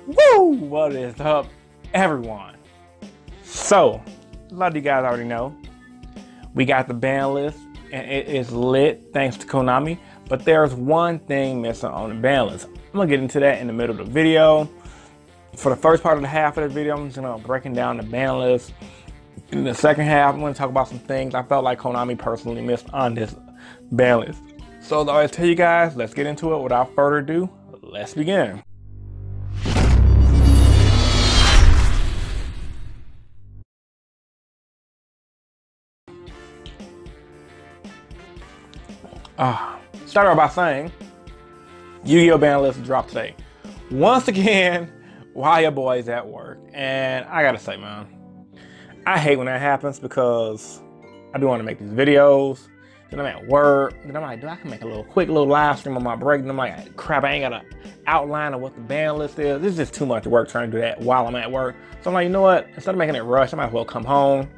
Woo! What is up, everyone? So, a lot of you guys already know, we got the ban list, and it is lit thanks to Konami, but there's one thing missing on the ban list. I'm gonna get into that in the middle of the video. For the first part of the half of the video, I'm just gonna breaking down the ban list. In the second half, I'm gonna talk about some things I felt like Konami personally missed on this ban list. So as I always tell you guys, let's get into it. Without further ado, let's begin. Start off by saying, Yu-Gi-Oh! Ban list dropped today. Once again, while your boy's at work. And I gotta say, man, I hate when that happens because I do want to make these videos. Then I'm at work. Then I'm like, dude, I can make a quick little live stream on my break. And I'm like, crap, I ain't got an outline of what the ban list is. This is just too much work trying to do that while I'm at work. So I'm like, you know what? Instead of making it rush, I might as well come home,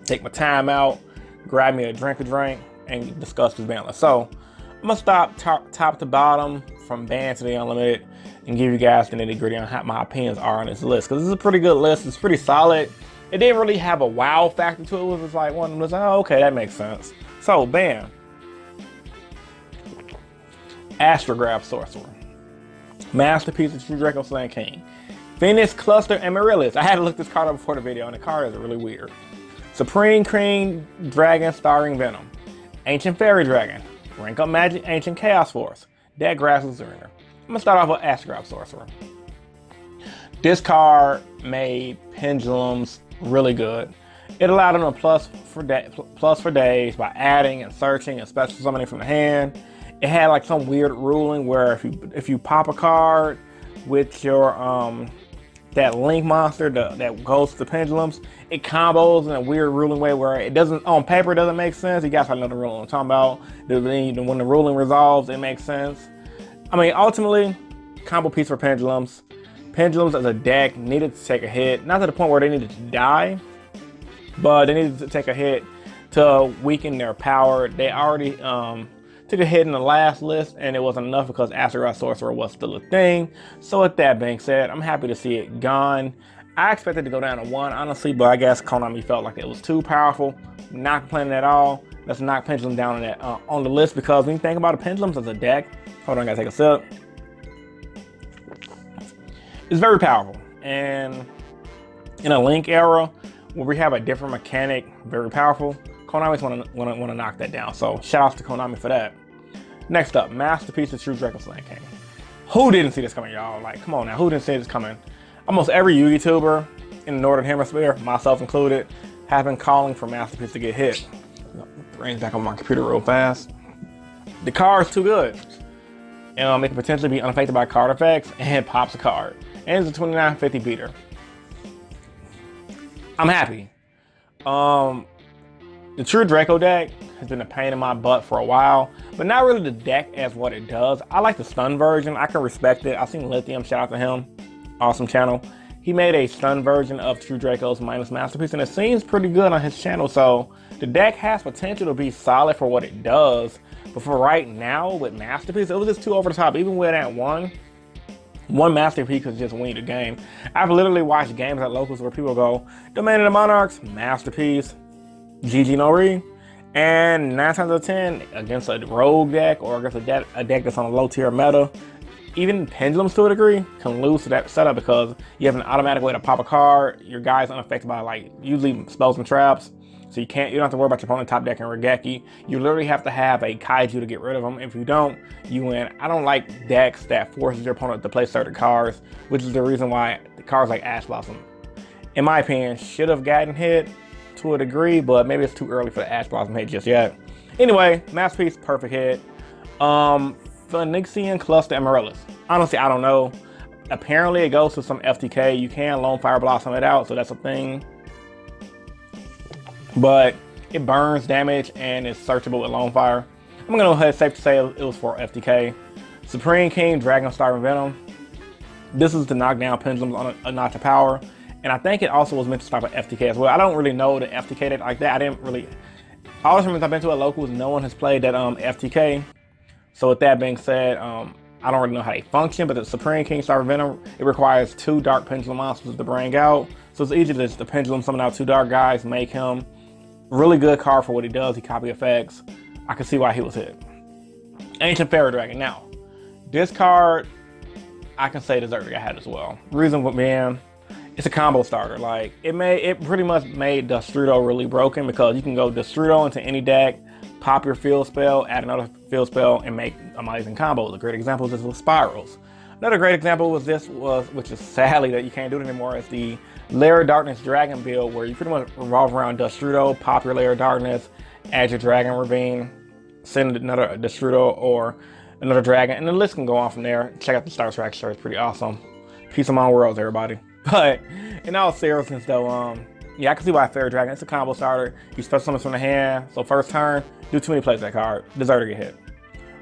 take my time out, grab me a drink, and discuss this ban list. So I'm gonna stop top to bottom from ban to the unlimited and give you guys the nitty gritty on how my opinions are on this list. Because this is a pretty good list. It's pretty solid. It didn't really have a wow factor to it. It was just like one of them was like, oh, okay, that makes sense. So ban. Astrograph Sorcerer. Masterpiece of True Draco Slaying King. Phoenix Cluster Amaryllis. I had to look this card up before the video, and the card is really weird. Supreme King Dragon Starring Venom. Ancient Fairy Dragon. Rank Up Magic Ancient Chaos Force. Dead Grassless Surrender. I'm gonna start off with Astrograph Sorcerer. This card made pendulums really good. It allowed them to plus for days by adding and searching and special summoning from the hand. It had like some weird ruling where if you pop a card with your that link monster that goes to the pendulums, it combos in a weird ruling way where it doesn't, on paper, it doesn't make sense. You guys probably know the ruling I'm talking about. When the ruling resolves, it makes sense. I mean, ultimately, combo piece for pendulums. Pendulums as a deck needed to take a hit, not to the point where they needed to die, but they needed to take a hit to weaken their power. They already took a hit in the last list, and it wasn't enough because Astrograph Sorcerer was still a thing. So with that being said, I'm happy to see it gone. I expected to go down to 1, honestly, but I guess Konami felt like it was too powerful. Not complaining at all. Let's knock Pendulum down on that on the list, because when you think about the Pendulums as a deck, hold on, I gotta take a sip. It's very powerful, and in a Link era where we have a different mechanic, very powerful, Konami's want to knock that down. So shout outs to Konami for that. Next up, Masterpiece of True Draco Slaying King. Who didn't see this coming, y'all? Like, come on now, who didn't see this coming? Almost every YouTuber in the Northern Hemisphere, myself included, have been calling for Masterpiece to get hit. Brains back on my computer real fast. The card's too good. It can potentially be unaffected by card effects, and it pops a card. And it's a 2950 beater. I'm happy. The True Draco deck has been a pain in my butt for a while, but not really the deck as what it does. I like the stun version. I can respect it. I've seen Lithium, shout out to him. Awesome channel. He made a stun version of True Draco's minus Masterpiece, and it seems pretty good on his channel. So the deck has potential to be solid for what it does. But for right now, with Masterpiece, it was just too over the top. Even with that one Masterpiece could just win the game. I've literally watched games at locals where people go, Domain of the Monarchs, Masterpiece, GG no Re, and 9 times out of 10 against a rogue deck or against a deck that's on a low tier meta, even Pendulums to a degree can lose to that setup because you have an automatic way to pop a card. Your guy's unaffected by like usually spells and traps, so you don't have to worry about your opponent top deck and Regeki. You literally have to have a Kaiju to get rid of them. If you don't, you win. I don't like decks that forces your opponent to play certain cards, which is the reason why the cards like Ash Blossom, in my opinion, should have gotten hit to a degree, but maybe it's too early for the Ash Blossom hit just yet. Anyway, Masterpiece, perfect hit. Phoenixian Cluster Amaryllis. Honestly, I don't know. Apparently, it goes to some FTK. You can Lone Fire Blossom it out, so that's a thing. But it burns damage and is searchable with Lone Fire. I'm gonna go ahead safe to say it was for FTK. Supreme King Dragon Starving Venom. This is to knock down pendulums on a notch of power. And I think it also was meant to stop at FTK as well. I don't really know the FTK like that. I didn't really. All the tournaments I've been to at locals, no one has played that FTK. So with that being said, I don't really know how they function, but the Supreme King Star Venom, it requires 2 Dark Pendulum monsters to bring out. So it's easy to just Pendulum summon out 2 Dark guys, make him really good card for what he does. He copy effects. I can see why he was hit. Ancient Fairy Dragon. Now, this card, I can say deservedly I had as well. Reason being, it's a combo starter. Like, it pretty much made Destrudo really broken, because you can go Destrudo into any deck, pop your field spell, add another field spell, and make amazing combos. A great example is this with Spirals. Another great example was which is sadly that you can't do it anymore, is the Lair of Darkness Dragon build, where you pretty much revolve around Destrudo, pop your Lair of Darkness, add your Dragon Ravine, send another Destrudo or another Dragon, and the list can go on from there. Check out the Star Track shirt, it's pretty awesome. Peace among worlds, everybody. But in all seriousness though, yeah, I can see why Fairy Dragon, it's a combo starter. You special summons from the hand, so first turn, do too many plays that card, deserve to get hit.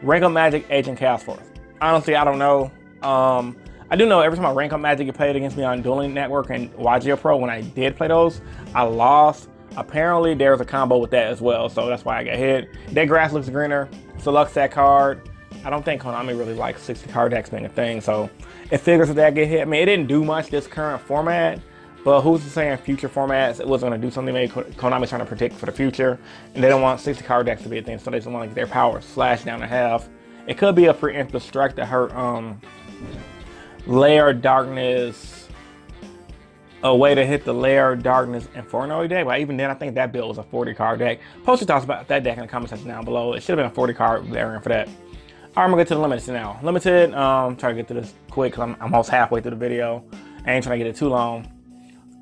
Rank Up Magic, Agent Chaos Force. Honestly, I don't know. I do know every time I rank up Magic, it played against me on Dueling Network and YGO Pro. When I did play those, I lost. Apparently, there's a combo with that as well, so that's why I got hit. That grass looks greener. It's a Luxat card. I don't think Konami really likes 60 card decks being a thing, so it figures that that get hit. I mean, it didn't do much this current format, but who's to say in future formats it wasn't going to do something maybe Konami's trying to predict for the future, and they don't want 60 card decks to be a thing, so they just want to get their power slashed down to half. It could be a preemptive strike to hurt Lair of Darkness, a way to hit the Lair of Darkness Inferno deck. But even then, I think that build was a 40 card deck. Post your thoughts about that deck in the comment section down below. It should have been a 40 card variant for that. All right, I'm gonna get to the limited now. Limited, try to get to this quick because I'm almost halfway through the video. I ain't trying to get it too long.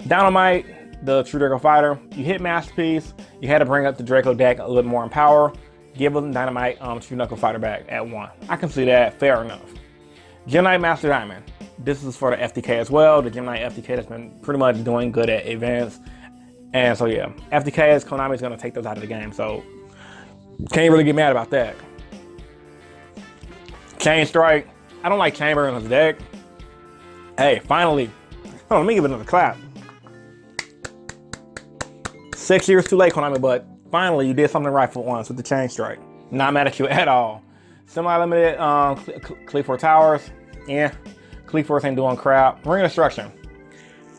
Dynamite, the True Draco Fighter. You hit Masterpiece. You had to bring up the Draco deck a little bit more in power. Give them Dynamite True Knuckle Fighter back at 1. I can see that, fair enough. Gemini Master Diamond. This is for the FTK as well. The Gemini FTK that's been pretty much doing good at events. And so yeah, FTKs, Konami's gonna take those out of the game. So can't really get mad about that. Chain Strike. I don't like Chamber in his deck. Hey, finally. Oh, let me give it another clap. 6 years too late, Konami, but finally you did something right for once with the Chain Strike. Not mad at you at all. Semi-limited Cleafor Towers. Yeah, Cleaforce ain't doing crap. Ring of Destruction.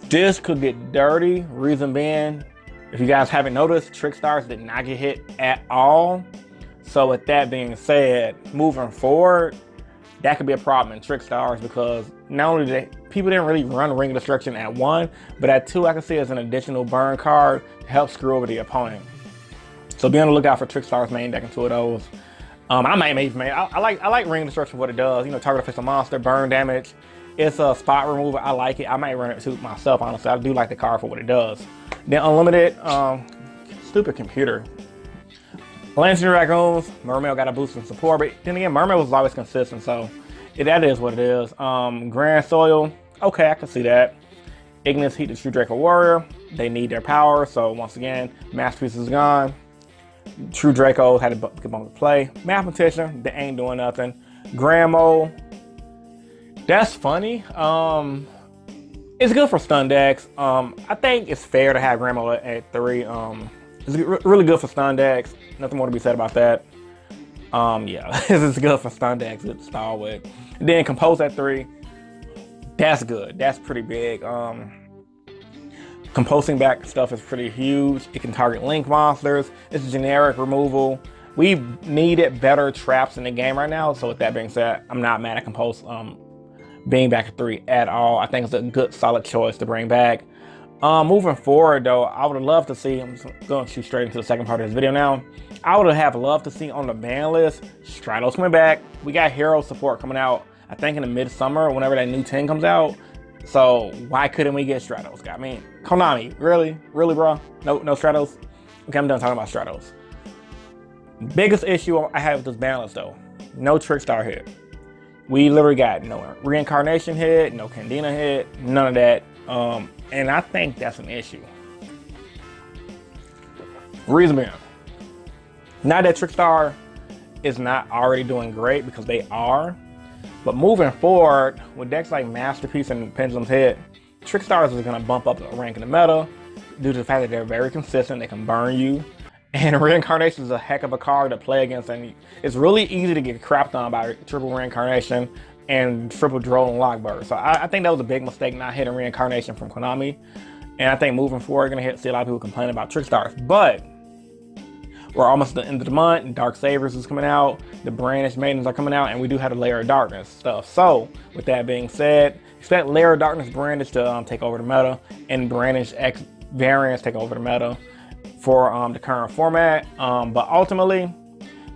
This could get dirty. Reason being, if you guys haven't noticed, Trick Stars did not get hit at all. So with that being said, moving forward, that could be a problem in Trick Stars, because not only did people didn't really run Ring of Destruction at 1, but at 2 I can see as an additional burn card to help screw over the opponent. So be on the lookout for Trick Stars main deck in 2 of those. I might make I like Ring of Destruction for what it does. You know, target affects a monster, burn damage. It's a spot remover. I like it. I might run it too myself, honestly. I do like the card for what it does. Then Unlimited, stupid computer. Lancing Dragoons, Mermail got a boost in support, but then again, Mermail was always consistent, so that is what it is. Grand Soil, okay, I can see that. Ignis Heat the True Draco Warrior. They need their power, so once again, Masterpiece is gone. True Draco had to get on the play. Mathematician, they ain't doing nothing. Grandmo, that's funny. It's good for stun decks. I think it's fair to have Grandmo at 3. It's really good for stun decks. Nothing more to be said about that. Yeah, it's good for stun decks to start with. And then Compose at 3. That's good. That's pretty big. Composing back stuff is pretty huge. It can target link monsters. It's generic removal. We've needed better traps in the game right now. So with that being said, I'm not mad at Compose being back at 3 at all. I think it's a good, solid choice to bring back. Moving forward though, I would have loved to see, I'm going to shoot straight into the second part of this video now. I would have loved to see on the ban list, Stratos coming back. We got hero support coming out, I think in the midsummer, whenever that new 10 comes out. So why couldn't we get Stratos? I mean, Konami, really? Really, bro? No Stratos? Okay, I'm done talking about Stratos. Biggest issue I have with this ban list though, no Trickstar hit. We literally got no Reincarnation hit, no Candina hit, none of that. And I think that's an issue. Reason being, not that Trickstar is not already doing great, because they are, but moving forward with decks like Masterpiece and Pendulum's Head, Trickstars is going to bump up the rank in the meta due to the fact that they're very consistent. They can burn you, and Reincarnation is a heck of a card to play against, and it's really easy to get crapped on by triple Reincarnation. and triple Droll and Lockbird. So I think that was a big mistake not hitting Reincarnation from Konami. And I think moving forward, we're gonna see a lot of people complaining about Trick Stars. But we're almost at the end of the month, and Dark Sabers is coming out, the Brandish Maidens are coming out, and we do have the Layer of Darkness stuff. So with that being said, expect Layer of Darkness Brandish to take over the meta, and Brandish X variants take over the meta for the current format. But ultimately,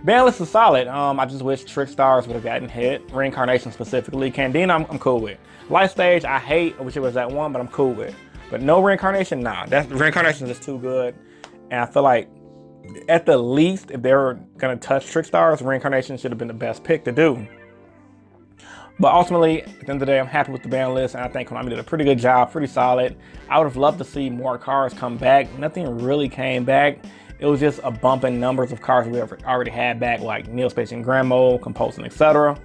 Banlist is solid. I just wish Trick Stars would have gotten hit. Reincarnation specifically. Candina, I'm cool with. Life Stage, I hate. I wish it was that one, but I'm cool with. But no Reincarnation, nah. Reincarnation is just too good. And I feel like, at the least, if they were going to touch Trick Stars, Reincarnation should have been the best pick to do. But ultimately, at the end of the day, I'm happy with the ban list, and I think Konami did a pretty good job, pretty solid. I would have loved to see more cars come back. Nothing really came back. It was just a bump in numbers of cars we already had back, like Neo Space and Grand Mode, Compulsion, etc.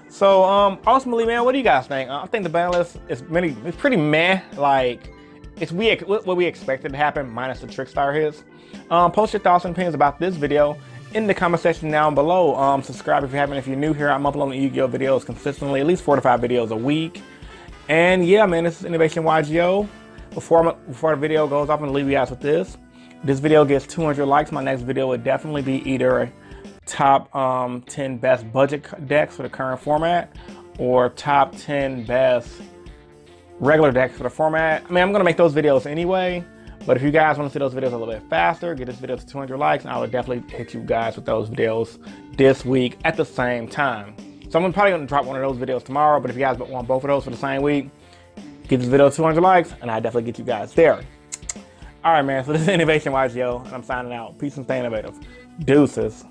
So ultimately, man, what do you guys think? I think the ban list is it's pretty meh. Like, it's what we expected to happen, minus the Trick Star hits. Post your thoughts and opinions about this video in the comment section down below. Subscribe if you haven't. If you're new here, I'm uploading Yu-Gi-Oh videos consistently, at least 4 to 5 videos a week. And yeah, man, this is InnovationYGO. Before the video goes off, I'm gonna leave you guys with this. If this video gets 200 likes, my next video would definitely be either top 10 best budget decks for the current format, or top 10 best regular decks for the format. I mean, I'm gonna make those videos anyway, but if you guys want to see those videos a little bit faster, get this video to 200 likes, and I will definitely hit you guys with those videos this week at the same time. So I'm probably gonna drop one of those videos tomorrow, but if you guys want both of those for the same week, get this video to 200 likes, and I definitely get you guys there. All right, man, so this is InnovationYGO, and I'm signing out. Peace and stay innovative. Deuces.